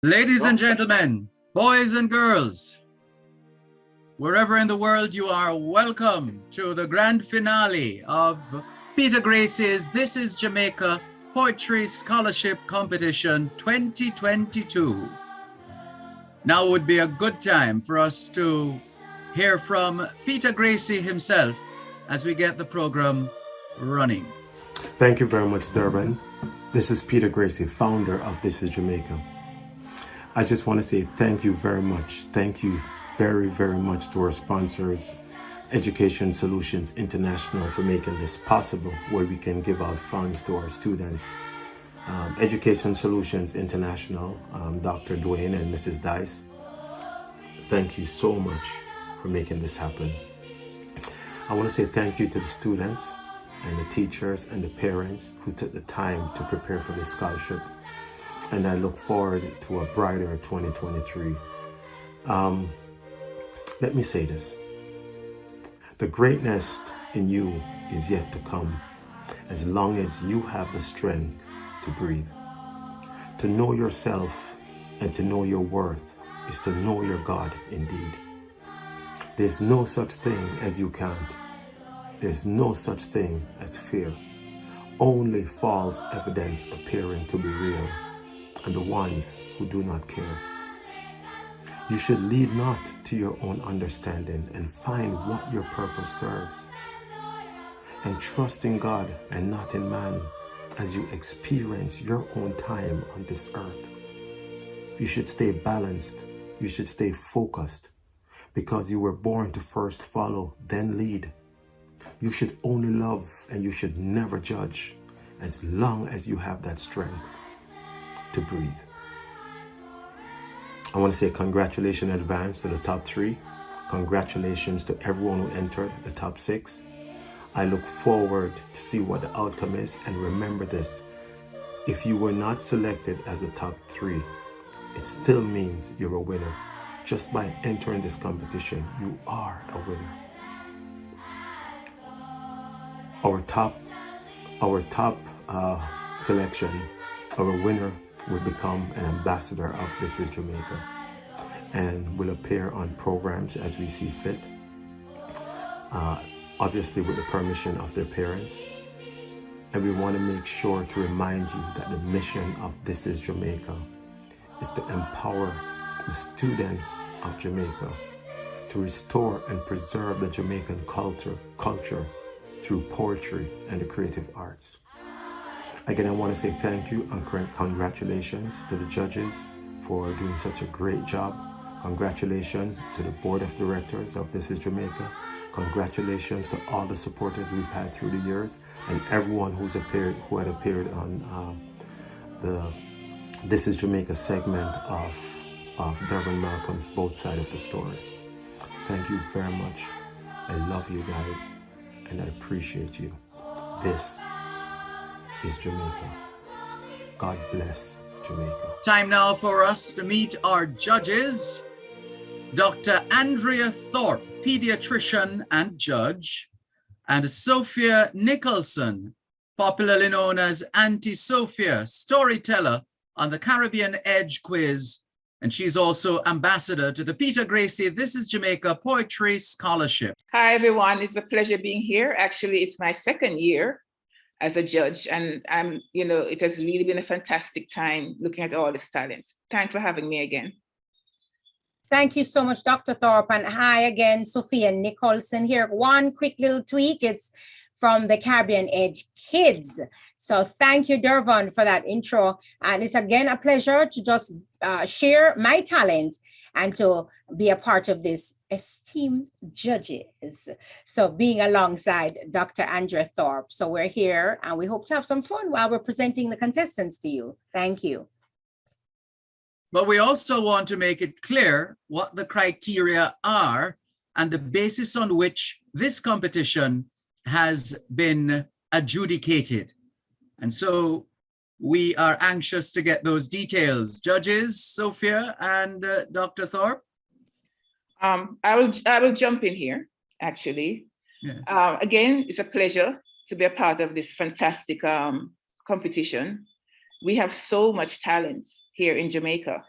Ladies and gentlemen, boys and girls, wherever in the world you are, welcome to the grand finale of Peter Gracie's This is Jamaica Poetry Scholarship Competition 2022. Now would be a good time for us to hear from Peter Gracie himself as we get the program running. Thank you very much, Durban. This is Peter Gracie, founder of This is Jamaica. I just want to say thank you very much. Thank you very, very much to our sponsors, Education Solutions International, for making this possible, where we can give out funds to our students. Education Solutions International, Dr. Dwayne and Mrs. Dice, thank you so much for making this happen. I want to say thank you to the students and the teachers and the parents who took the time to prepare for this scholarship. And I look forward to a brighter 2023. Let me say this. The greatness in you is yet to come, as long as you have the strength to breathe. To know yourself and to know your worth is to know your God indeed. There's no such thing as you can't. There's no such thing as fear. Only false evidence appearing to be real, and the ones who do not care. You should lead not to your own understanding and find what your purpose serves. And trust in God and not in man as you experience your own time on this earth. You should stay balanced. You should stay focused, because you were born to first follow, then lead. You should only love and you should never judge, as long as you have that strength to breathe. I want to say congratulations in advance to the top 3. Congratulations to everyone who entered the top 6. I look forward to see what the outcome is, and remember this: if you were not selected as a top 3, it still means you're a winner. Just by entering this competition, you are a winner. Our top selection, our winner, will become an ambassador of This is Jamaica and will appear on programs as we see fit, obviously with the permission of their parents. And we want to make sure to remind you that the mission of This is Jamaica is to empower the students of Jamaica to restore and preserve the Jamaican culture through poetry and the creative arts. Again, I want to say thank you and congratulations to the judges for doing such a great job. Congratulations to the board of directors of This is Jamaica. Congratulations to all the supporters we've had through the years, and everyone who had appeared on the This is Jamaica segment of Durban Malcolm's Both Sides of the Story. Thank you very much. I love you guys, and I appreciate you. This is Jamaica. God bless Jamaica. Time now for us to meet our judges. Dr. Andrea Thorpe, pediatrician and judge, and Sophia Nicholson, popularly known as Auntie Sophia, storyteller on the Caribbean Edge quiz, and she's also ambassador to the Peter Gracie This is Jamaica Poetry Scholarship. Hi, everyone. It's a pleasure being here. Actually, it's my second year as a judge, and it has really been a fantastic time looking at all these talents. Thanks for having me again. Thank you so much, Dr. Thorpe. And hi again, Sophia Nicholson here. One quick little tweak. It's from the Caribbean Edge Kids. So thank you, Durban, for that intro. And it's again a pleasure to just share my talent and to be a part of this esteemed judges. So being alongside Dr. Andrea Thorpe. So we're here and we hope to have some fun while we're presenting the contestants to you. Thank you. But we also want to make it clear what the criteria are and the basis on which this competition has been adjudicated. And so we are anxious to get those details. Judges, Sophia and Dr. Thorpe? I will jump in here, actually. Yes. Again, it's a pleasure to be a part of this fantastic competition. We have so much talent here in Jamaica.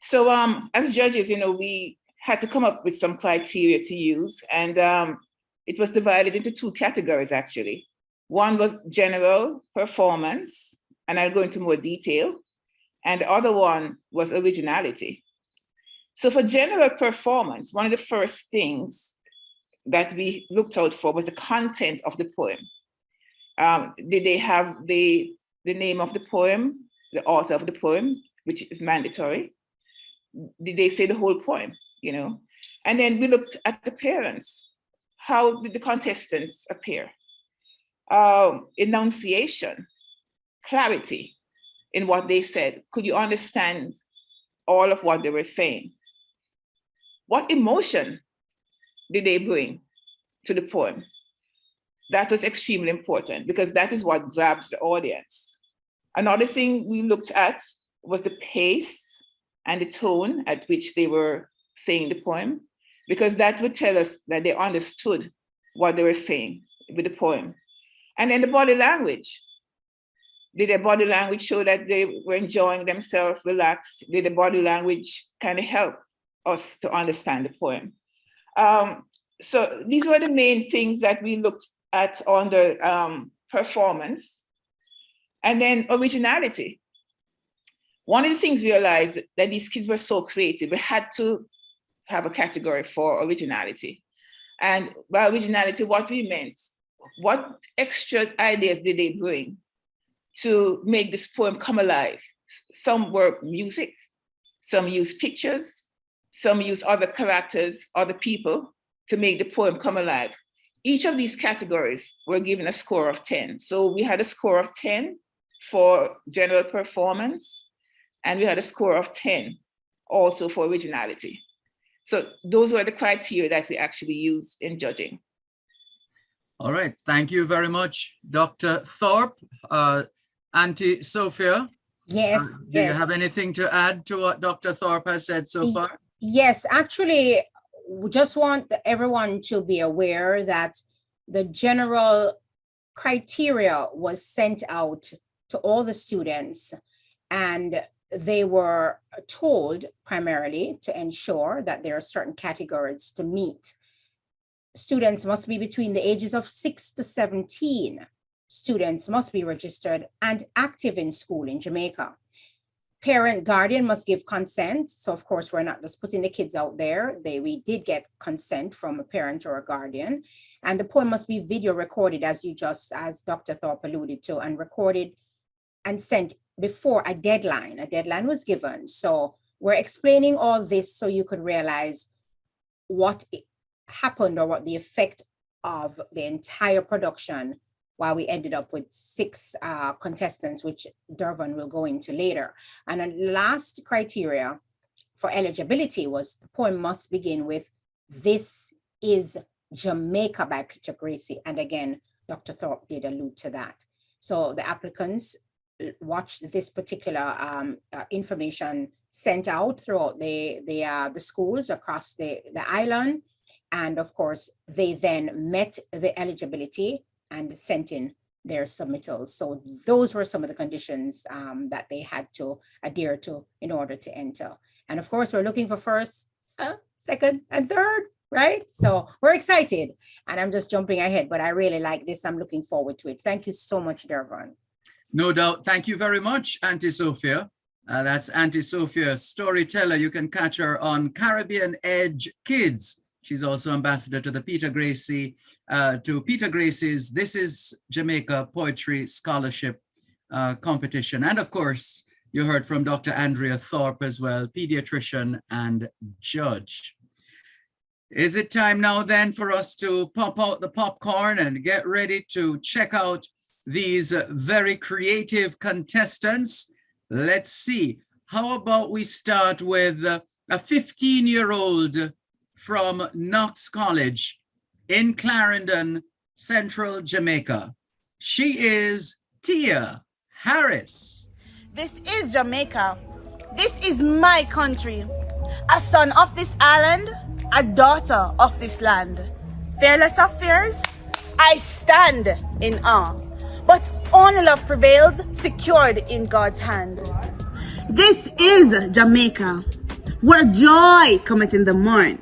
So as judges, we had to come up with some criteria to use, and it was divided into two categories, actually. One was general performance, and I'll go into more detail, and the other one was originality. So for general performance, one of the first things that we looked out for was the content of the poem. Did they have the name of the poem, the author of the poem, which is mandatory? Did they say the whole poem, And then we looked at the parents. How did the contestants appear? Enunciation, clarity in what they said. Could you understand all of what they were saying? What emotion did they bring to the poem? That was extremely important because that is what grabs the audience. Another thing we looked at was the pace and the tone at which they were saying the poem, because that would tell us that they understood what they were saying with the poem. And then the body language. Did their body language show that they were enjoying themselves, relaxed? Did the body language kind of help us to understand the poem? So these were the main things that we looked at on the performance. And then originality. One of the things we realized that these kids were so creative, we had to have a category for originality. And by originality, what we meant, what extra ideas did they bring to make this poem come alive? Some were music, some used pictures, some used other characters, other people to make the poem come alive. Each of these categories were given a score of 10. So we had a score of 10 for general performance, and we had a score of 10 also for originality. So those were the criteria that we actually used in judging. All right, thank you very much, Dr. Thorpe. Auntie Sophia, Yes. do you have anything to add to what Dr. Thorpe has said so far? Yes, actually, we just want everyone to be aware that the general criteria was sent out to all the students, and they were told primarily to ensure that there are certain categories to meet. Students must be between the ages of 6 to 17. Students must be registered and active in school in Jamaica. Parent guardian must give consent. So of course, we're not just putting the kids out there. We did get consent from a parent or a guardian. And the poem must be video recorded, as Dr. Thorpe alluded to, and recorded and sent before a deadline. A deadline was given. So we're explaining all this so you could realize what happened or what the effect of the entire production, while we ended up with 6 contestants, which Dervon will go into later. And the last criteria for eligibility was the poem must begin with "This is Jamaica" by Peter Gracie. And again, Dr. Thorpe did allude to that. So the applicants watched this particular information sent out throughout the schools across the island. And of course, they then met the eligibility and sent in their submittals. So those were some of the conditions that they had to adhere to in order to enter. And of course, we're looking for first, second, and third, right? So we're excited. And I'm just jumping ahead, but I really like this. I'm looking forward to it. Thank you so much, Dervon. No doubt. Thank you very much, Auntie Sophia. That's Auntie Sophia, storyteller. You can catch her on Caribbean Edge Kids. She's also ambassador to the Peter Gracie's This is Jamaica Poetry Scholarship competition. And of course, you heard from Dr. Andrea Thorpe as well, pediatrician and judge. Is it time now then for us to pop out the popcorn and get ready to check out these very creative contestants? Let's see. How about we start with a 15-year-old from Knox College in Clarendon, Central Jamaica. She is Tia Harris. This is Jamaica. This is my country. A son of this island, a daughter of this land. Fearless of fears, I stand in awe. But only love prevails, secured in God's hand. This is Jamaica. where joy cometh in the morn.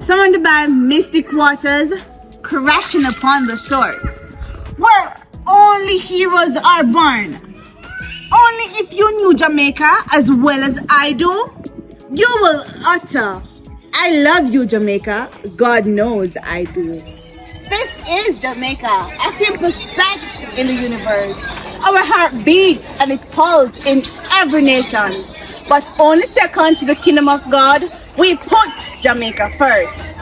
Surrounded by mystic waters, crashing upon the shores, where only heroes are born. Only if you knew Jamaica as well as I do, you will utter, I love you, Jamaica. God knows I do. This is Jamaica, a simple speck in the universe. Our heart beats and it pulses in every nation. But only second to the kingdom of God, we put Jamaica first.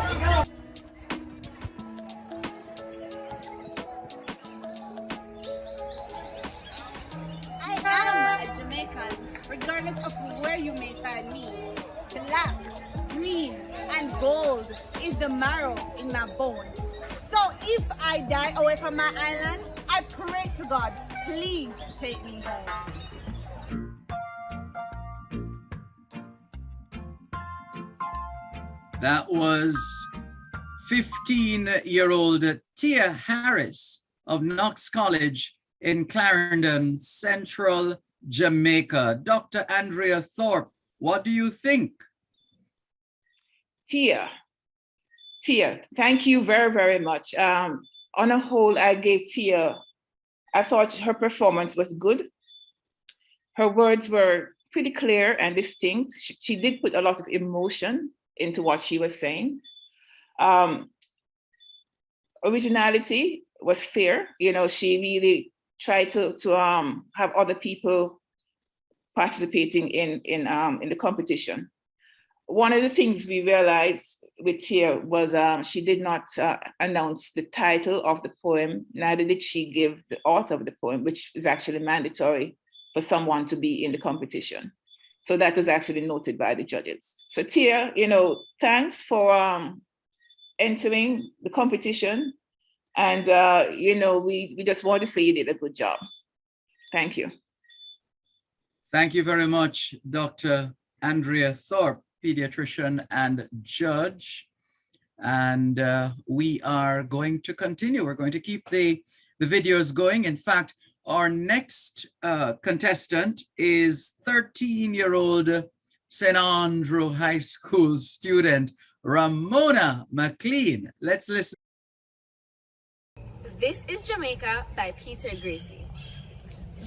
I am a Jamaican, regardless of where you may find me. Black, green, and gold is the marrow in my bones. So if I die away from my island, I pray to God, please take me home. That was 15-year-old Tia Harris of Knox College in Clarendon, Central Jamaica. Dr. Andrea Thorpe, what do you think? Tia, thank you very, very much. On a whole, I thought her performance was good. Her words were pretty clear and distinct. She did put a lot of emotion into what she was saying. Originality was fair. You know, she really tried to have other people participating in the competition. One of the things we realized with Tia was she did not announce the title of the poem, neither did she give the author of the poem, which is actually mandatory for someone to be in the competition. So that was actually noted by the judges. So Tia, you know, thanks for entering the competition. And, you know, we just want to say you did a good job. Thank you. Thank you very much, Dr. Andrea Thorpe, pediatrician and judge. And we are going to continue. We're going to keep the videos going. In fact, our next contestant is 13-year-old St. Andrew High School student, Ramona McLean. Let's listen. This is Jamaica by Peter Gracie.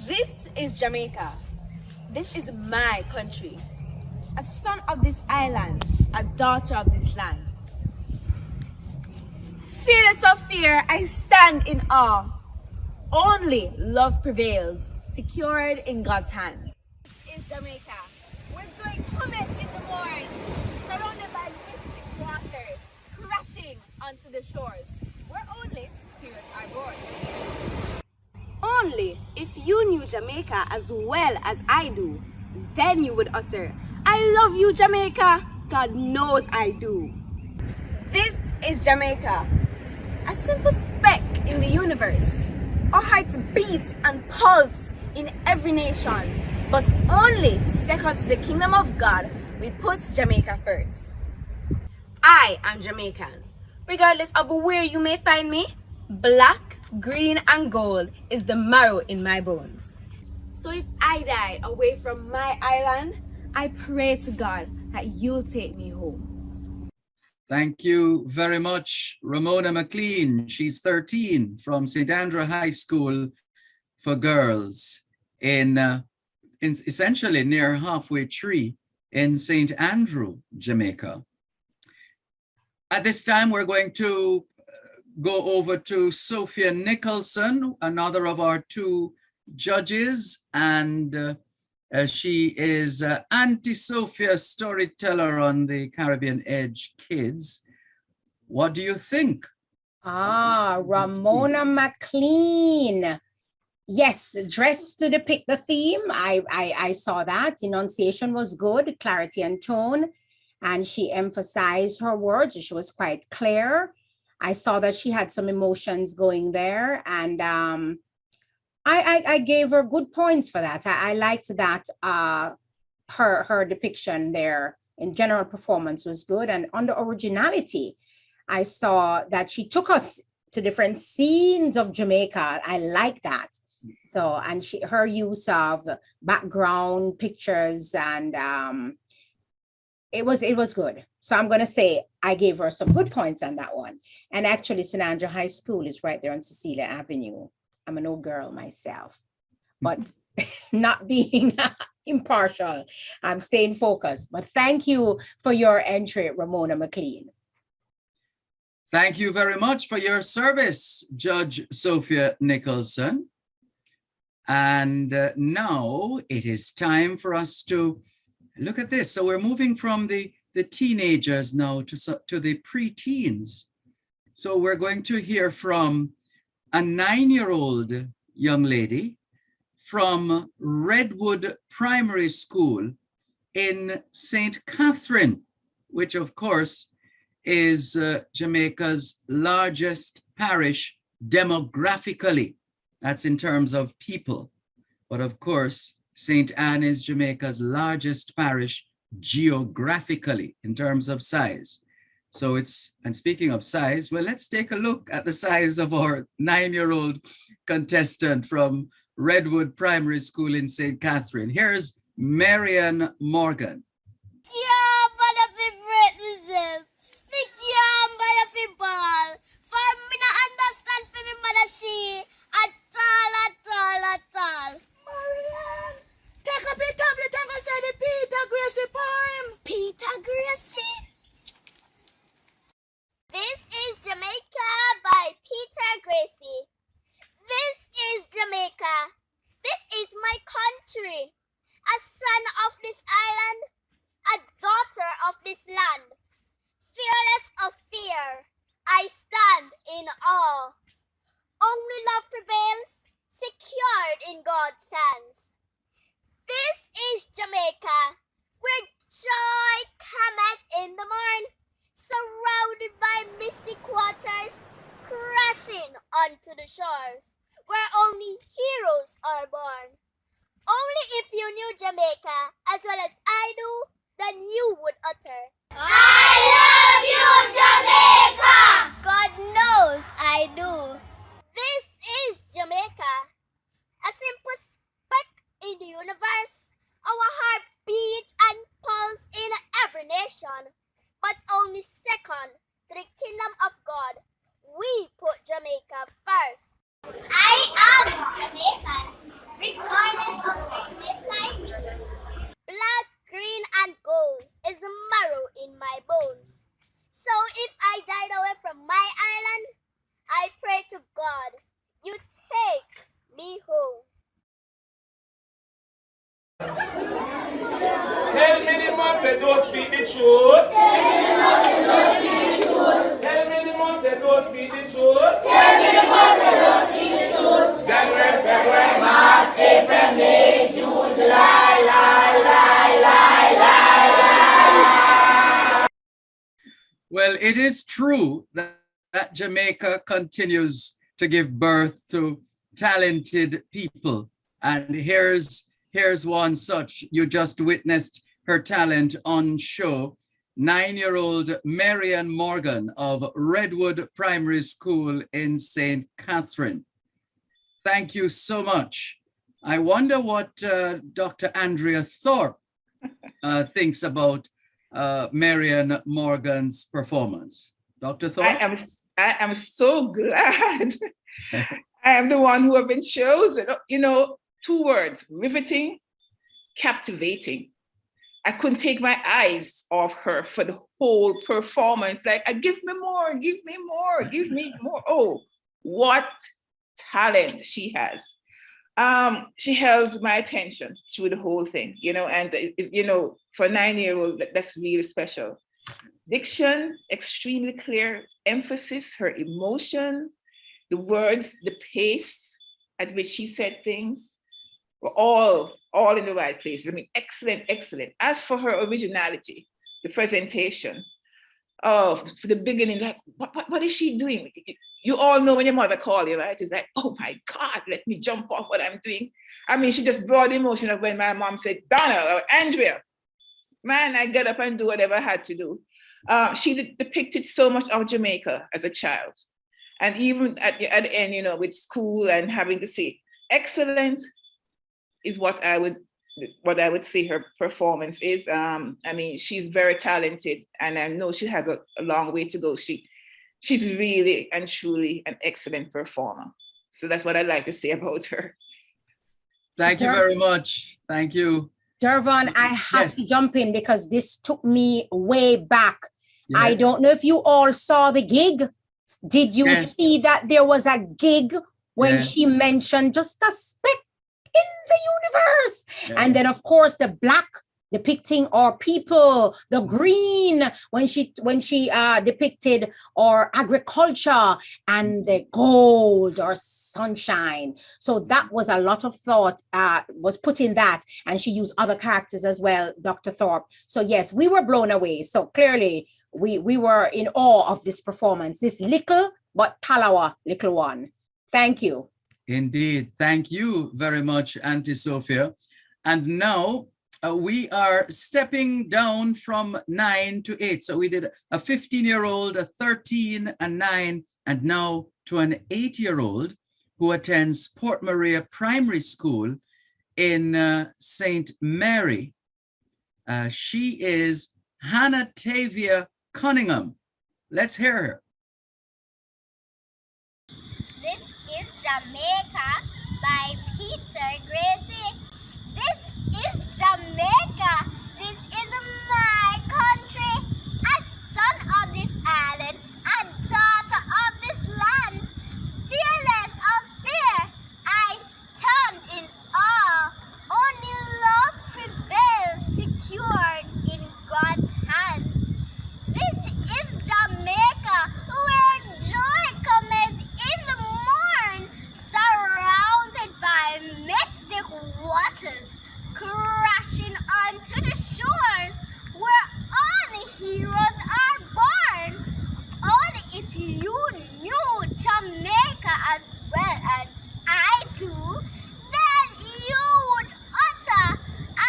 This is Jamaica. This is my country. A son of this island, a daughter of this land. Fearless of fear, I stand in awe. Only love prevails, secured in God's hands. This is Jamaica. We're doing cometh in the morn, surrounded by mystic waters, crashing onto the shores, where only heroes are born. Only if you knew Jamaica as well as I do, then you would utter, I love you, Jamaica. God knows I do. This is Jamaica, a simple speck in the universe. Our hearts beat and pulse in every nation, but only second to the kingdom of God, we put Jamaica first. I am Jamaican. Regardless of where you may find me, black, green, and gold is the marrow in my bones. So if I die away from my island, I pray to God that you'll take me home. Thank you very much, Ramona McLean. She's 13 from St. Andrew High School for Girls in essentially near halfway tree in St. Andrew, Jamaica. At this time, we're going to go over to Sophia Nicholson, another of our two judges, and she is Auntie Sophia, storyteller on the Caribbean Edge Kids. What do you think? Ramona McLean. Yes, dressed to depict the theme. I saw that. Enunciation was good, clarity and tone. And she emphasized her words. She was quite clear. I saw that she had some emotions going there. And I gave her good points for that. I liked that her depiction there in general performance was good. And on the originality, I saw that she took us to different scenes of Jamaica. I like that. So, and her use of background pictures and it was good. So I'm going to say I gave her some good points on that one. And actually, St. Andrew High School is right there on Cecilia Avenue. I'm an old girl myself, but not being impartial, I'm staying focused. But thank you for your entry, Ramona McLean. Thank you very much for your service, Judge Sophia Nicholson. And now it is time for us to look at this. So we're moving from the teenagers now to the preteens. So we're going to hear from a 9-year-old young lady from Redwood Primary School in St. Catherine, which of course is Jamaica's largest parish demographically. That's in terms of people. But of course, St. Anne is Jamaica's largest parish geographically in terms of size. So and speaking of size, well, let's take a look at the size of our 9-year-old contestant from Redwood Primary School in St. Catherine. Here's Marian Morgan. Yeah, but if it break myself, me can't buy a fi ball. For me not understand for me mother she at all. Marian, take a big tablet and go say the Peter Gracie poem. Peter Gracie? This is Jamaica by Peter Gracie. This is Jamaica. This is my country. A son of this island, a daughter of this land. Fearless of fear, I stand in awe. Only love prevails, secured in God's hands. This is Jamaica, where joy cometh in the morn, surrounded by misty waters, crashing onto the shores, where only heroes are born. Only if you knew Jamaica as well as I do, then you would utter, I love you, Jamaica! God knows I do. This is Jamaica, a simple speck in the universe, our heart beat and pulse in every nation, but only second to the kingdom of God. We put Jamaica first. I am Jamaican, regardless of race like me. Black, green, and gold is the marrow in my bones. So if I died away from my island, I pray to God, you take me home. Tell me the mountain don't speak the truth. Tell me the mountain don't speak the truth. January, February, March, April, May, June, July, lie. Well, it is true that Jamaica continues to give birth to talented people. And here's one such. You just witnessed her talent on show. 9-year-old Marian Morgan of Redwood Primary School in St. Catherine. Thank you so much. I wonder what Dr. Andrea Thorpe thinks about Marian Morgan's performance. Dr. Thorpe? I am so glad I am the one who have been chosen. You know, 2 words, riveting, captivating. I couldn't take my eyes off her for the whole performance. Like, give me more, give me more, give me more. Oh, what talent she has. She held my attention through the whole thing, you know, and, you know, for a 9-year-old, that's really special. Diction, extremely clear, emphasis, her emotion, the words, the pace at which she said things were all in the right places. I mean, excellent, excellent. As for her originality, the presentation, for the beginning, like, what is she doing? You all know when your mother calls you, right? It's like, oh my God, let me jump off what I'm doing. I mean, she just brought the emotion of when my mom said, Donna or Andrea, man, I get up and do whatever I had to do. She depicted so much of Jamaica as a child. And even at the end, you know, with school and having to say, excellent is what I would what I would say her performance is. I mean, she's very talented, and I know she has a long way to go. She's really and truly an excellent performer. So that's what I'd like to say about her. Thank you very much. Thank you. Dervon, I have to jump in because this took me way back. Yes. I don't know if you all saw the gig. Did you see that there was a gig when she mentioned just a speck in the universe? And then, of course, the black depicting our people, the green when she depicted our agriculture, and the gold or sunshine. So that was a lot of thought was put in that, and she used other characters as well, Dr. Thorpe. So yes, we were blown away. So clearly we were in awe of this performance, this little but Talawa little one. Thank you. Indeed. Thank you very much, Auntie Sophia. And now we are stepping down from 9 to 8. So we did a 15-year-old, a 13, a 9, and now to an 8-year-old who attends Port Maria Primary School in St. Mary. She is Hannah Tavia Cunningham. Let's hear her. This is Jamaica by Peter Gracie. This is Jamaica. This is my country. A son of this island, a daughter of this land. Fearless of fear, I stand in awe. Only love prevails, secured in God's hands. This is Jamaica, where joy cometh in the morn, surrounded by mystic waters, crashing onto the shores, where all heroes are born. Only if you knew Jamaica as well as I do, then you would utter, I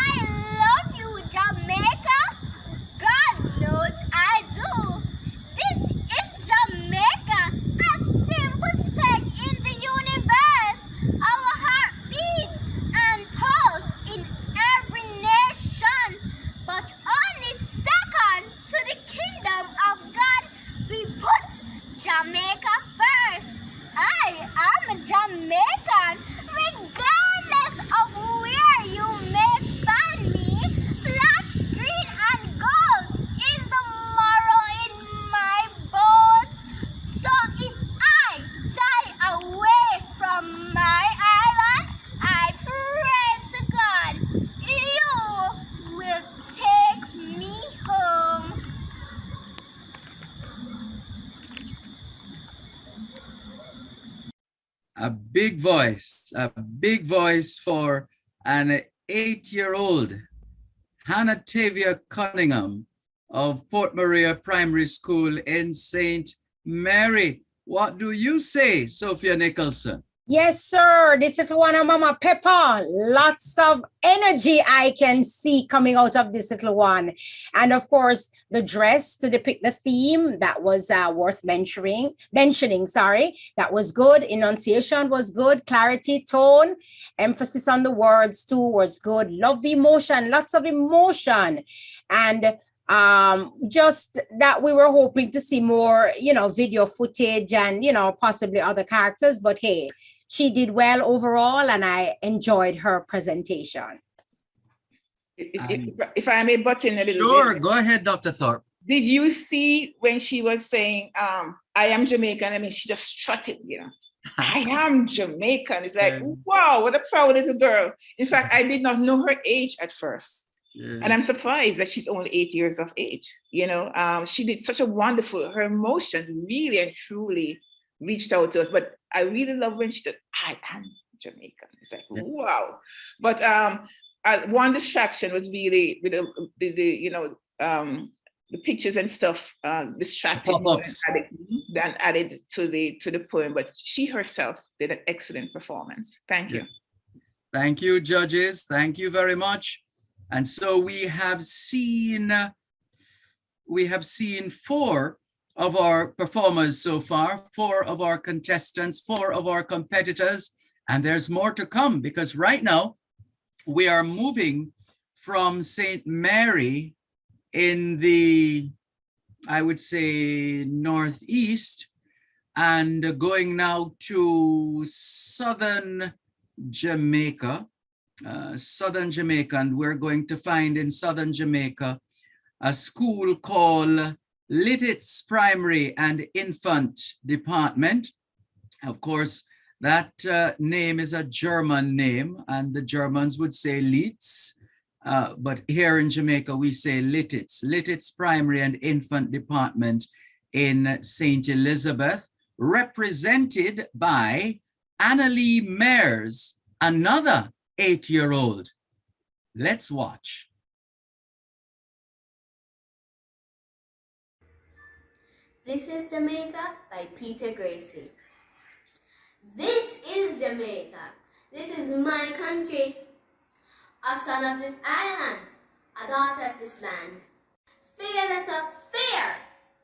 love you, Jamaica. God knows I do. This is Jamaica, a simple speck in the universe. Our heart beats and pulse in every nation, but only second to the kingdom of God. We put Jamaica first. I am a Jamaican, regardless of where you may find me. Black, green, and gold is the marrow in my bones. So if I die away from my island, I pray to God, you will take me home. A big voice for an 8-year-old, Hannah Tavia Cunningham of Port Maria Primary School in St. Mary. What do you say, Sophia Nicholson? Yes, sir. This little one of Mama Pepper. Lots of energy I can see coming out of this little one. And of course, the dress to depict the theme, that was worth mentioning. That was good. Enunciation was good. Clarity, tone, emphasis on the words too was good. Love the emotion, lots of emotion. And just that we were hoping to see more, video footage and, possibly other characters. But hey, she did well overall, and I enjoyed her presentation. If I may butt in a little bit. Sure, go ahead, Dr. Thorpe. Did you see when she was saying, I am Jamaican? I mean, she just strutted, I am Jamaican. It's like, wow, what a proud little girl. In fact, I did not know her age at first. Yes. And I'm surprised that she's only 8 years of age. She did such a wonderful, her emotion really and truly reached out to us. But I really love when she said, I am Jamaican. It's like, wow. But one distraction was really with the pictures and stuff distracted than added to the poem. But she herself did an excellent performance. Thank you. Thank you, judges. Thank you very much. And so we have seen 4 of our performers so far, 4 of our contestants, 4 of our competitors, and there's more to come, because right now we are moving from St. Mary in the, I would say, northeast, and going now to southern Jamaica, and we're going to find in southern Jamaica a school called Littitz Primary and Infant Department. Of course, that name is a German name, and the Germans would say Litz, but here in Jamaica we say Littitz Primary and Infant Department in St. Elizabeth, represented by Annalie Mears, another 8-year-old. Let's watch. This is Jamaica by Peter Gracie. This is Jamaica. This is my country. A son of this island, a daughter of this land. Fearless of fear,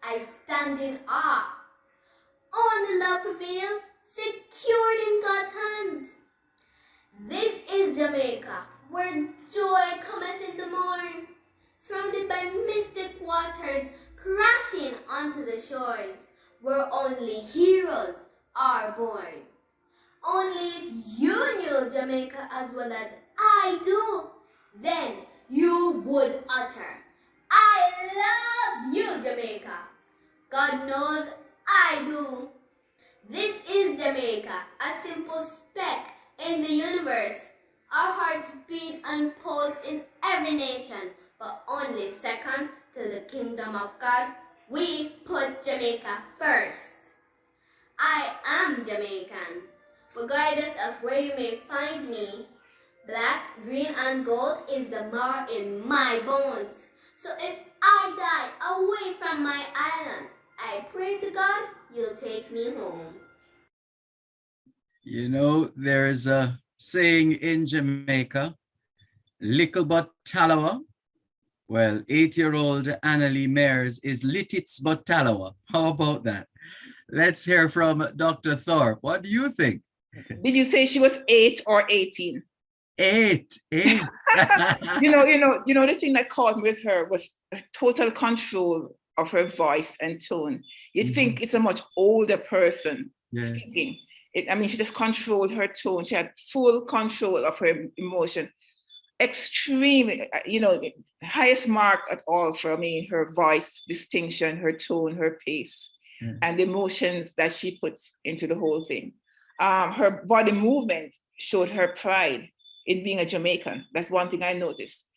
I stand in awe. Only love prevails, secured in God's hands. This is Jamaica, where joy cometh in the morn, surrounded by mystic waters, crashing onto the shores, where only heroes are born. Only if you knew Jamaica as well as I do, then you would utter, I love you, Jamaica. God knows I do. This is Jamaica, a simple speck in the universe. Our hearts beat and pulse in every nation, but only second to the kingdom of God. We put Jamaica first. I am Jamaican, regardless of where you may find me. Black, green, and gold is the marrow in my bones. So if I die away from my island, I pray to God you'll take me home. You know, there's a saying in Jamaica, little but Talawa. Well, 8-year-old Annalie Mears is Littitz but Talawa. How about that? Let's hear from Dr. Thorpe. What do you think? Did you say she was 8 or 18? 8. You know, the thing that caught me with her was a total control of her voice and tone. You'd think it's a much older person speaking. She just controlled her tone. She had full control of her emotion. Extreme, highest mark at all for me, her voice, distinction, her tone, her pace, and the emotions that she puts into the whole thing. Her body movement showed her pride in being a Jamaican. That's one thing I noticed.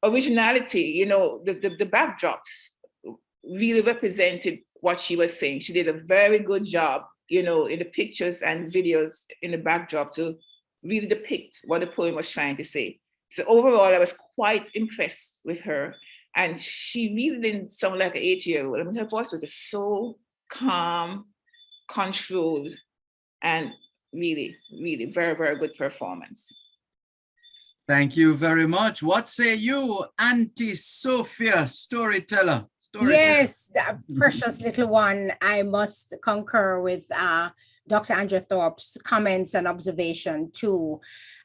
Originality, the backdrops really represented what she was saying. She did a very good job, in the pictures and videos in the backdrop to really depict what the poem was trying to say. So overall, I was quite impressed with her. And she really didn't sound like an 8-year-old. I mean, her voice was just so calm, controlled, and really, really very, very good performance. Thank you very much. What say you, Auntie Sophia, storyteller? Yes, that precious little one. I must concur with Dr. Andrew Thorpe's comments and observation too.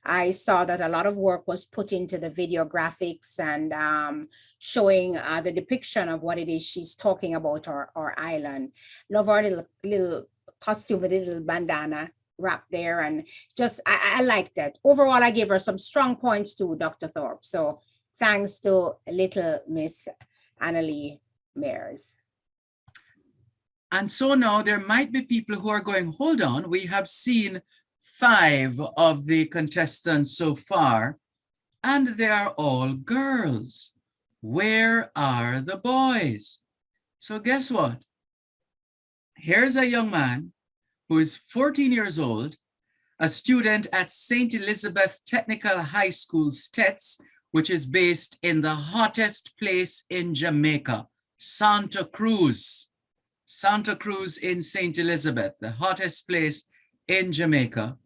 I saw that a lot of work was put into the video graphics and showing the depiction of what it is she's talking about, our island. Love our little costume with a little bandana wrap there, and just I like that. Overall, I gave her some strong points to Dr. Thorpe. So thanks to little Miss Annalie Mears. And so now there might be people who are going, hold on, we have seen 5 of the contestants so far, and they are all girls. Where are the boys? So guess what? Here's a young man who is 14 years old, a student at St. Elizabeth Technical High School, STETS, which is based in the hottest place in Jamaica, Santa Cruz. Santa Cruz in St. Elizabeth, the hottest place in Jamaica.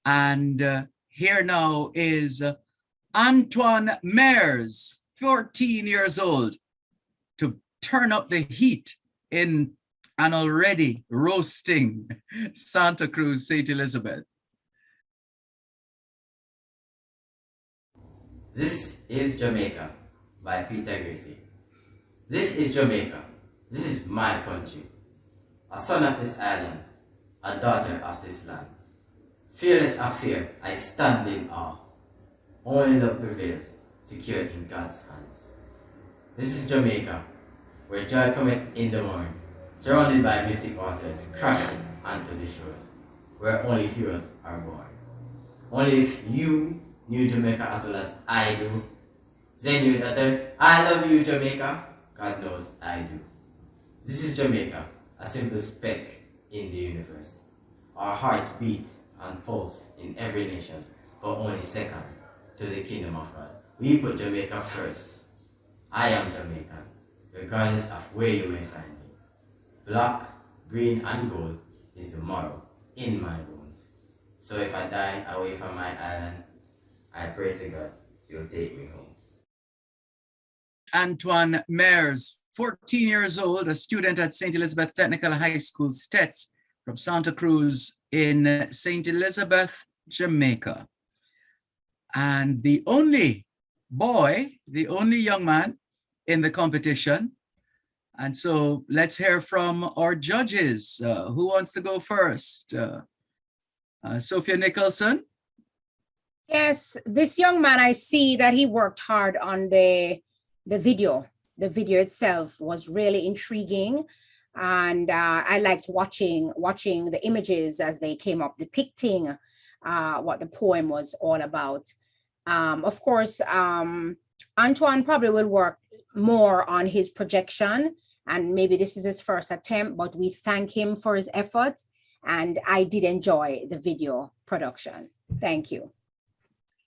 And here now is Antoine Mears, 14 years old, to turn up the heat in an already roasting Santa Cruz, St. Elizabeth. This is Jamaica by Peter Gracie. This is Jamaica. This is my country. A son of this island, a daughter of this land. Fearless of fear, I stand in awe. Only love prevails, secured in God's hands. This is Jamaica, where joy cometh in the morning, surrounded by mystic waters, crashing onto the shores, where only heroes are born. Only if you knew Jamaica as well as I do, then you would utter, I love you, Jamaica. God knows I do. This is Jamaica, a simple speck in the universe. Our hearts beat and pulse in every nation, but only second to the kingdom of God. We put Jamaica first. I am Jamaican, regardless of where you may find me. Black, green, and gold is the marrow in my bones. So if I die away from my island, I pray to God He'll take me home. Antoine Mers, 14 years old, a student at St. Elizabeth Technical High School, Stets, from Santa Cruz in St. Elizabeth, Jamaica. And the only boy, the only young man in the competition. And so let's hear from our judges. Who wants to go first? Sophia Nicholson? Yes, this young man, I see that he worked hard on the video. The video itself was really intriguing. And I liked watching the images as they came up, depicting what the poem was all about. Of course, Antoine probably will work more on his projection, and maybe this is his first attempt, but we thank him for his effort, and I did enjoy the video production. Thank you.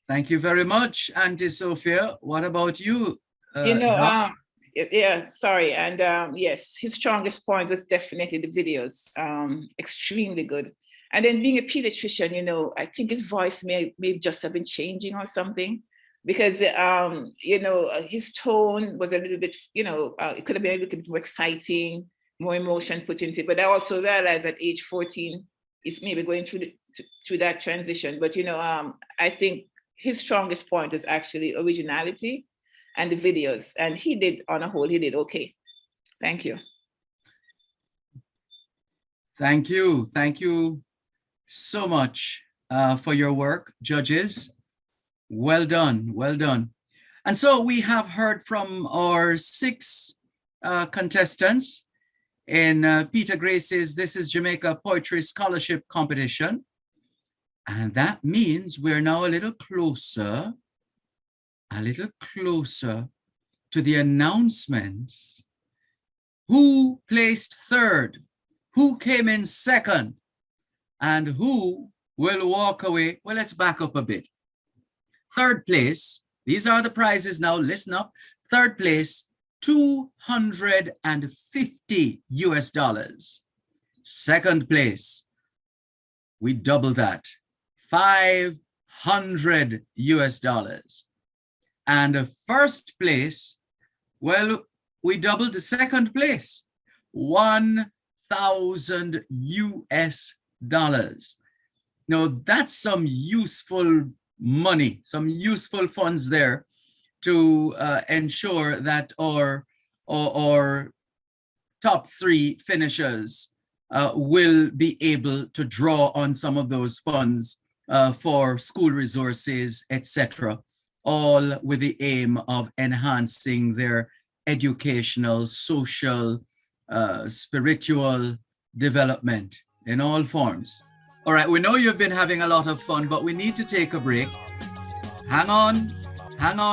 Thank you very much, Auntie Sophia. What about you? Yeah, sorry. And yes, his strongest point was definitely the videos, extremely good. And then being a pediatrician, I think his voice may just have been changing or something, because, his tone was a little bit, it could have been a little bit more exciting, more emotion put into it. But I also realized at age 14, he's maybe going through that transition. But, I think his strongest point is actually originality and the videos. And he did, on a whole, he did okay. Thank you. Thank you. Thank you so much for your work, judges. Well done. Well done. And so we have heard from our 6 contestants in Peter Gracie's This is Jamaica Poetry Scholarship Competition. And that means we're now a little closer to the announcements. Who placed 3rd? Who came in 2nd? And who will walk away? Well, let's back up a bit. 3rd place, these are the prizes now, listen up. 3rd place, $250 US. 2nd place, we double that, $500 US. And 1st place, well, we doubled the 2nd place, $1,000 US. Now that's some useful money, some useful funds there to ensure that our top 3 finishers will be able to draw on some of those funds for school resources, etc., all with the aim of enhancing their educational, social, spiritual development in all forms. All right, we know you've been having a lot of fun, but we need to take a break. Hang on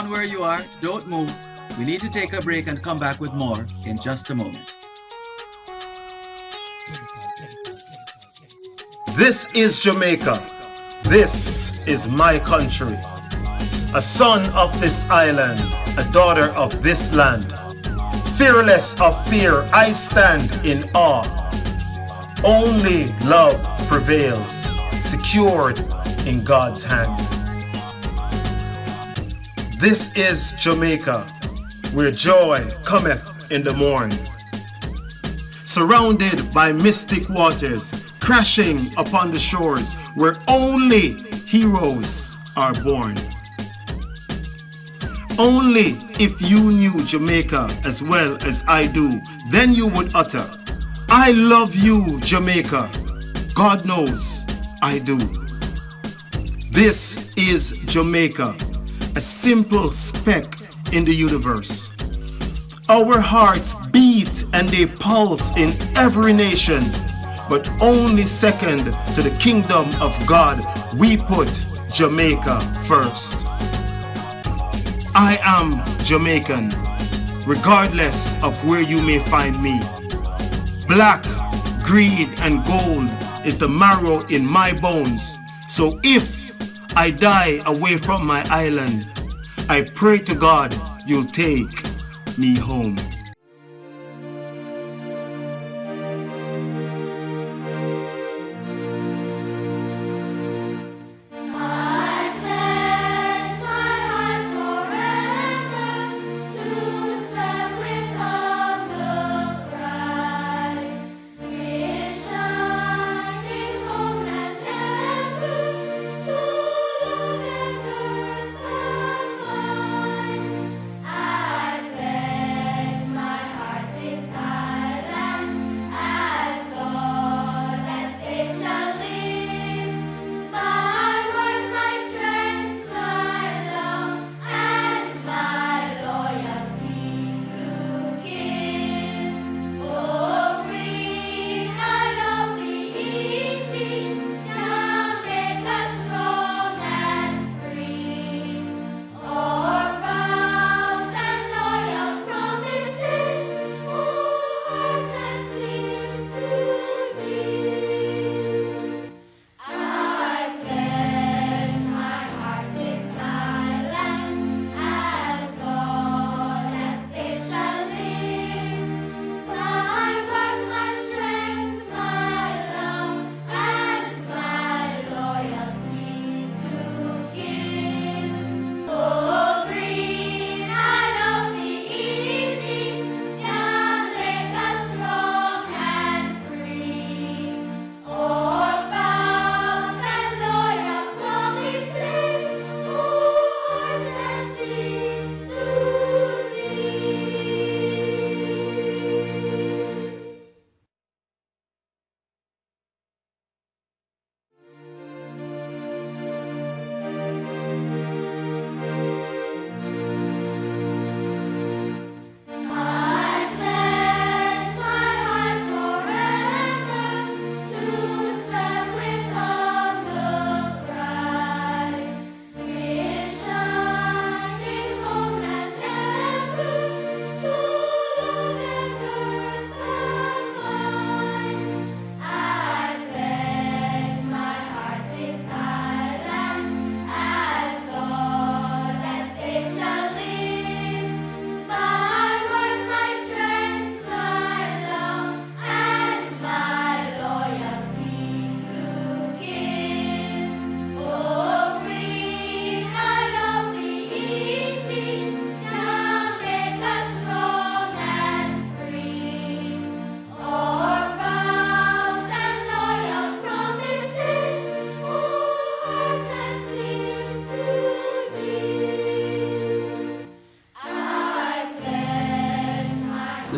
where you are, don't move. We need to take a break and come back with more in just a moment. This is Jamaica. This is my country. A son of this island, a daughter of this land. Fearless of fear, I stand in awe. Only love prevails, secured in God's hands. This is Jamaica, where joy cometh in the morn. Surrounded by mystic waters, crashing upon the shores, where only heroes are born. Only if you knew Jamaica as well as I do, then you would utter, I love you, Jamaica. God knows I do. This is Jamaica, a simple speck in the universe. Our hearts beat and they pulse in every nation, but only second to the kingdom of God, we put Jamaica first. I am Jamaican, regardless of where you may find me. Black, green, and gold is the marrow in my bones. So if I die away from my island, I pray to God you'll take me home.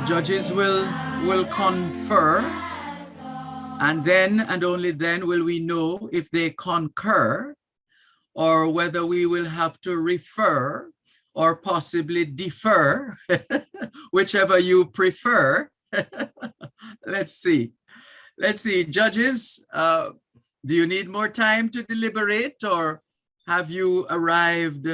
Judges will confer, and then and only then will we know if they concur or whether we will have to refer or possibly defer, whichever you prefer. Let's see. Judges, do you need more time to deliberate, or have you arrived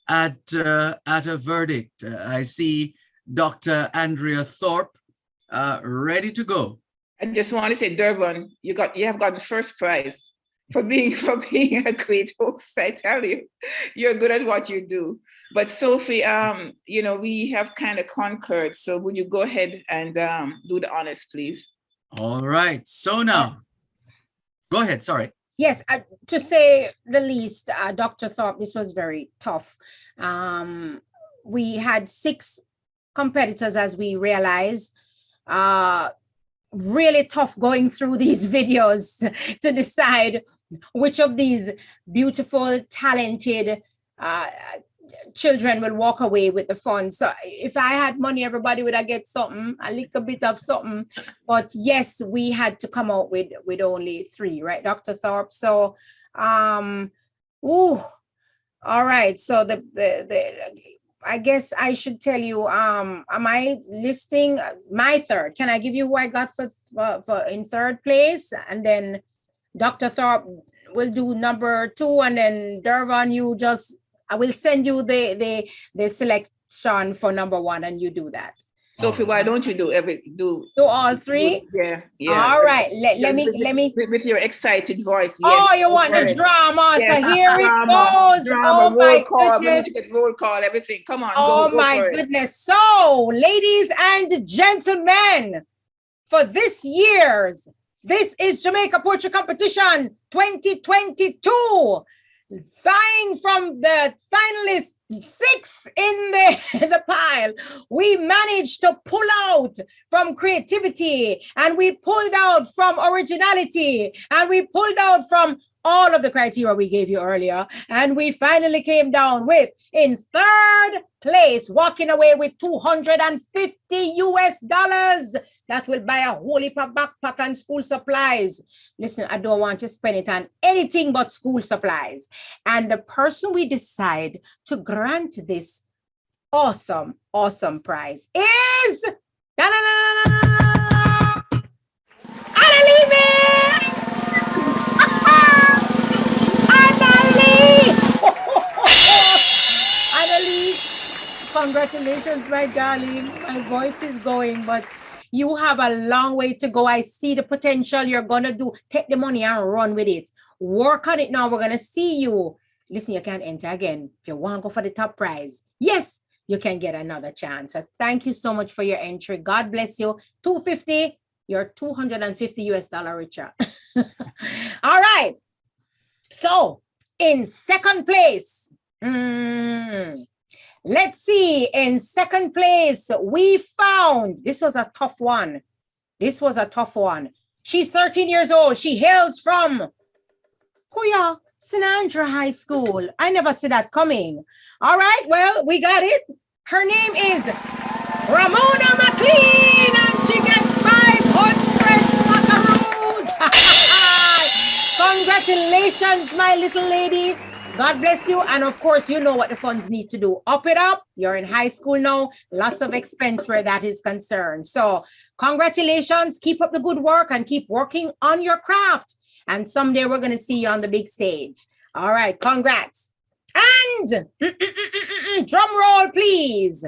at a verdict? I see Dr. Andrea Thorpe, ready to go. I just want to say, Durban, you have got the first prize for being a great host. I tell you, you're good at what you do. But Sophie, we have kind of concurred. So would you go ahead and do the honors, please? All right. So now, go ahead. Sorry. Yes, to say the least, Dr. Thorpe, this was very tough. We had 6 competitors, as we realized. Really tough going through these videos to decide which of these beautiful, talented children will walk away with the funds. So if I had money, everybody would have get something, a little bit of something. But yes, we had to come out with only 3, right, Dr. Thorpe? So, all right. So the I guess I should tell you, am I listing my third? Can I give you who I got for in third place? And then Dr. Thorpe will do number 2, and then Dervon, I will send you the selection for number 1, and you do that. Sophie, why don't you do all 3? Yeah. All right. Let me with your excited voice. Yes. Oh, you want the drama? Yes. So here it goes. Drama, roll call. We need to get roll call. Everything. Come on. Oh my goodness. So, ladies and gentlemen, for this year's This Is Jamaica Poetry Competition 2022. Vying from the finalists 6 in the pile, we managed to pull out from creativity, and we pulled out from originality, and we pulled out from all of the criteria we gave you earlier, and we finally came down with, in third place, walking away with $250. That will buy a whole heap of backpack and school supplies. Listen, I don't want to spend it on anything but school supplies. And the person we decide to grant this awesome, awesome prize is Congratulations, my darling. My voice is going, but you have a long way to go. I see the potential you're going to do. Take the money and run with it. Work on it now. We're going to see you. Listen, you can enter again. If you want to go for the top prize, yes, you can get another chance. So thank you so much for your entry. God bless you. $250, you're $250 richer. All right. So in second place, let's see. In second place, we found, this was a tough one. This was a tough one. She's 13 years old. She hails from Kuya Sinandra High School. I never see that coming. All right, well, we got it. Her name is Ramona McLean, and she gets 500 macaroons. Congratulations, my little lady. God bless you. And of course, you know what the funds need to do. Up it up. You're in high school now. Lots of expense where that is concerned. So congratulations. Keep up the good work and keep working on your craft. And someday we're going to see you on the big stage. All right. Congrats. And drum roll, please.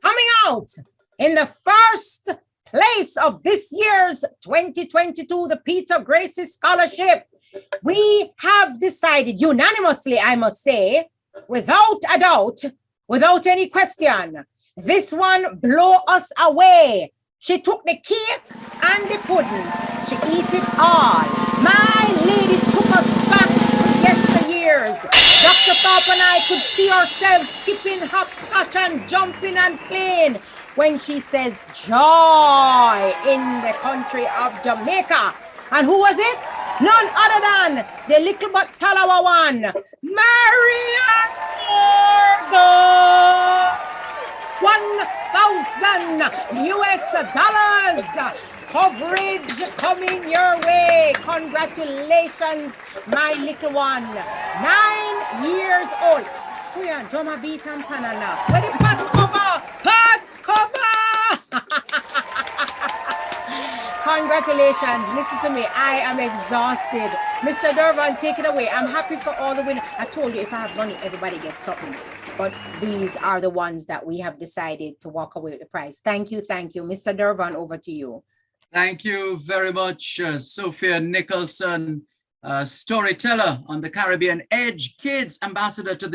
Coming out in the first place of this year's 2022, the Peter Gracie Scholarship, we have decided unanimously, I must say, without a doubt, without any question, this one blew us away. She took the cake and the pudding. She ate it all. My lady took us back to yesteryears. Dr. Thorpe and I could see ourselves skipping hopscotch and jumping and playing when she says joy in the country of Jamaica. And who was it? None other than the little but Talawa one, Marian Morgan. $1,000 coverage coming your way. Congratulations, my little one. 9 years old. We are drummer beat and panana. Where the pot cover? Pot cover! Congratulations. Listen to me. I am exhausted. Mr. Dervon, take it away. I'm happy for all the winners. I told you if I have money, everybody gets something. But these are the ones that we have decided to walk away with the prize. Thank you. Thank you. Mr. Dervon, over to you. Thank you very much, Sophia Nicholson, storyteller on the Caribbean Edge, Kids Ambassador to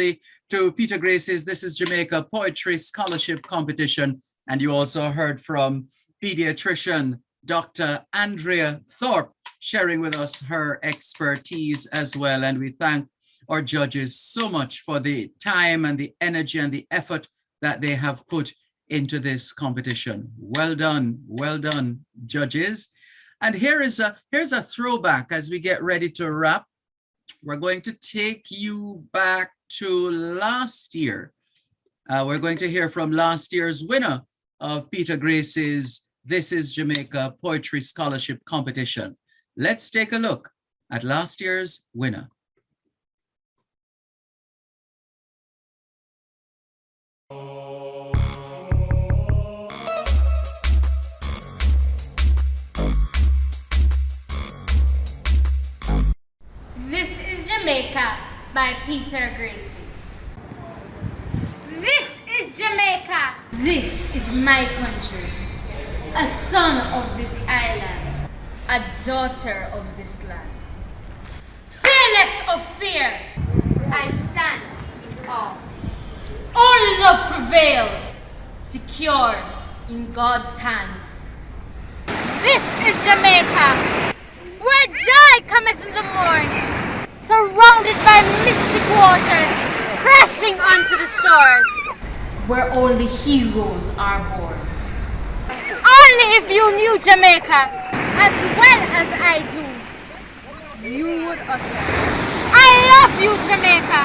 Peter Gracie's This Is Jamaica Poetry Scholarship Competition. And you also heard from pediatrician Dr. Andrea Thorpe, sharing with us her expertise as well. And we thank our judges so much for the time and the energy and the effort that they have put into this competition. Well done, judges. And here's a throwback as we get ready to wrap. We're going to take you back to last year. We're going to hear from last year's winner of Peter Grace's This is Jamaica Poetry Scholarship Competition. Let's take a look at last year's winner. This is Jamaica by Peter Gracie. This is Jamaica. This is my country. A son of this island, a daughter of this land. Fearless of fear, I stand in awe. Only love prevails, secured in God's hands. This is Jamaica, where joy cometh in the morn, surrounded by mystic waters, crashing onto the shores, where only heroes are born. Only if you knew Jamaica as well as I do, you would utter, I love you, Jamaica.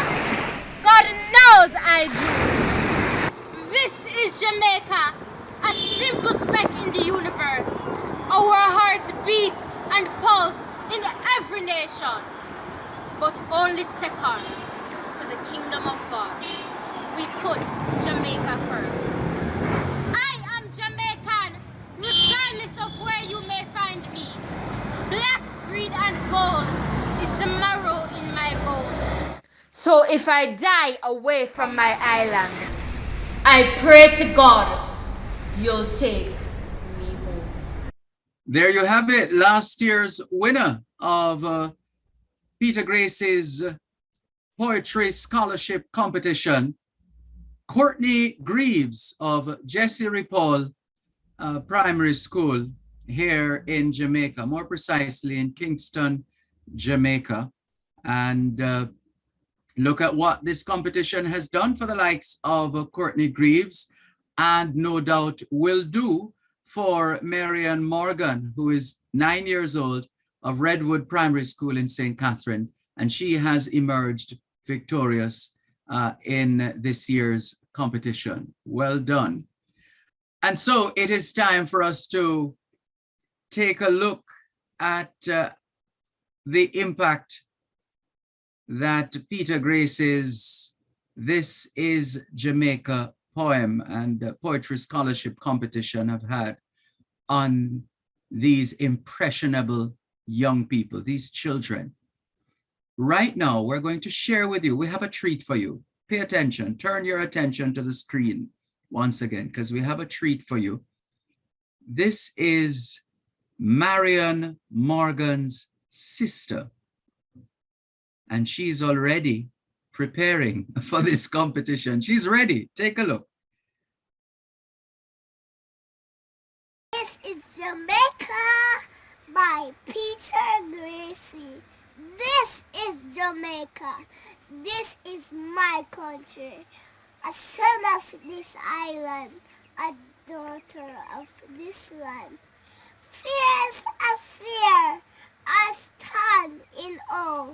God knows I do. This is Jamaica, a simple speck in the universe. Our heart beats and pulse in every nation, but only second to the kingdom of God. We put Jamaica first. I am Jamaican, regardless of where you may find me. Black, green, and gold is the marrow in my bones. So if I die away from my island, I pray to God you'll take me home. There you have it, last year's winner of Peter Grace's Poetry Scholarship Competition, Courtney Greaves of Jesse Ripoll Primary School here in Jamaica, more precisely in Kingston, Jamaica. And look at what this competition has done for the likes of Courtney Greaves, and no doubt will do for Marian Morgan, who is 9 years old, of Redwood Primary School in St. Catherine, and she has emerged victorious in this year's competition. Well done. And so it is time for us to take a look at the impact that Peter Grace's This is Jamaica poem and poetry scholarship competition have had on these impressionable young people, these children. Right now, we're going to share with you, we have a treat for you. Pay attention, turn your attention to the screen once again, because we have a treat for you. This is Marian Morgan's sister, and she's already preparing for this competition. She's ready. Take a look. This is Jamaica by Peter Gracie. This is Jamaica. This is my country. A son of this island, a daughter of this land. Fears of fear, I stand in awe.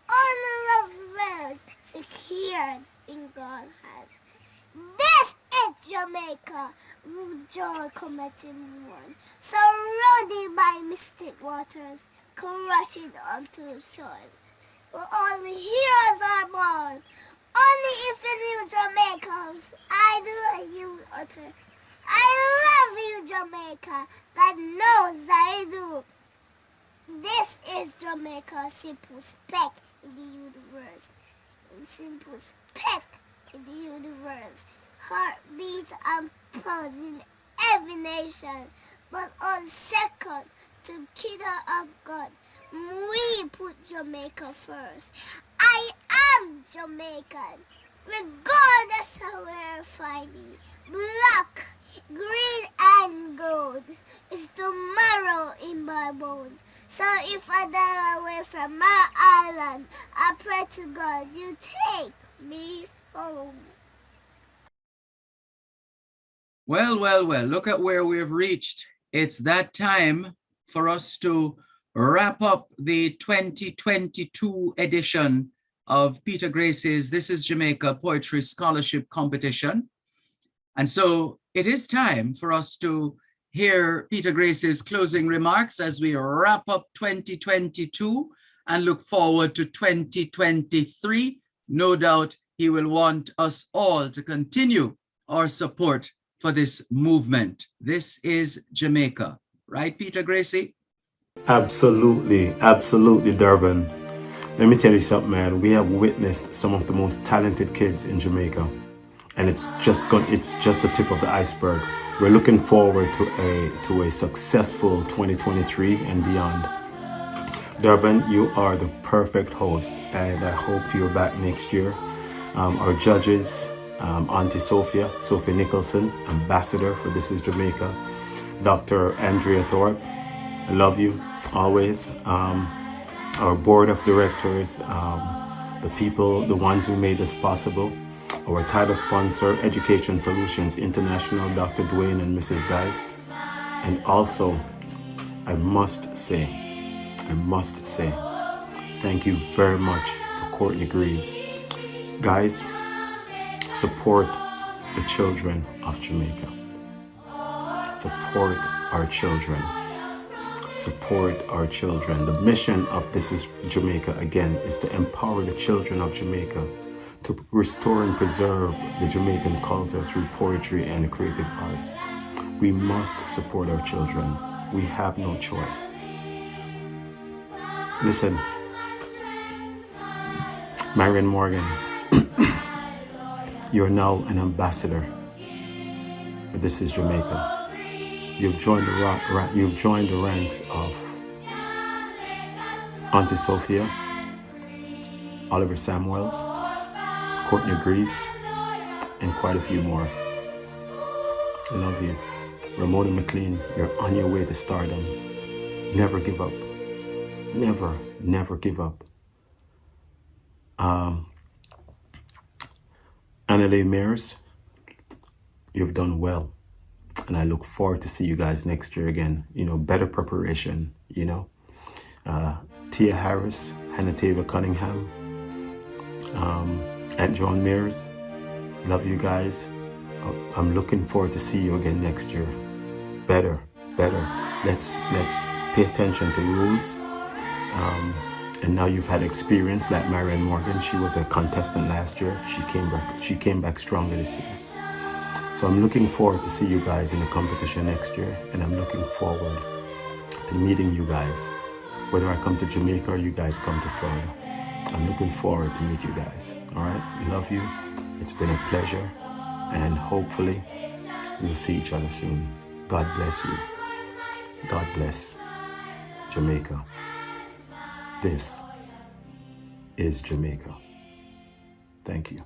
All love wells secured in God's hands. This is Jamaica, where joy cometh in the morn, surrounded by mystic waters, crashing onto the shore, where only heroes are born. Only if you knew Jamaicans, I do you utter. I love you, Jamaica, God knows I do. This is Jamaica, simple speck in the universe. Simple speck in the universe. Heartbeats and pulse in every nation, but on second to kingdom of God, we put Jamaica first. I am Jamaican, regardless of where you find me. Black, green, and gold is the marrow in my bones. So if I die away from my island, I pray to God you take me home. Well, well, well, look at where we've reached. It's that time for us to wrap up the 2022 edition of Peter Grace's This is Jamaica Poetry Scholarship Competition. And so it is time for us to hear Peter Grace's closing remarks as we wrap up 2022 and look forward to 2023. No doubt he will want us all to continue our support for this movement. This is Jamaica. Right, Peter Gracie? Absolutely, absolutely, Durban. Let me tell you something, man. We have witnessed some of the most talented kids in Jamaica, and it's just the tip of the iceberg. We're looking forward to a successful 2023 and beyond. Durban, you are the perfect host, and I hope you're back next year. Our judges, Auntie Sophia Nicholson, Ambassador for This is Jamaica, Dr. Andrea Thorpe, I love you always. Our board of directors, the people, the ones who made this possible, our title sponsor, Education Solutions International, Dr. Dwayne and Mrs. Dice. And also, I must say, thank you very much to Courtney Greaves. Guys, support the children of Jamaica. Support our children. Support our children. The mission of This is Jamaica, again, is to empower the children of Jamaica to restore and preserve the Jamaican culture through poetry and creative arts. We must support our children. We have no choice. Listen, Marion Morgan, you're now an ambassador for This is Jamaica. You've joined the ranks of Auntie Sophia, Oliver Samuels, Courtney Greaves, and quite a few more. I love you. Ramona McLean, you're on your way to stardom. Never give up. Never, never give up. Annalee Mears, you've done well. And I look forward to see you guys next year again. You know, better preparation, you know. Tia Harris, Hannah Taylor Cunningham, Aunt John Mears, love you guys. I'm looking forward to see you again next year. Better. Let's pay attention to rules. And now you've had experience like Marion Morgan. She was a contestant last year. She came back stronger this year. So I'm looking forward to see you guys in the competition next year, and I'm looking forward to meeting you guys. Whether I come to Jamaica or you guys come to Florida, I'm looking forward to meet you guys. All right, love you. It's been a pleasure, and hopefully we'll see each other soon. God bless you. God bless Jamaica. This is Jamaica. Thank you.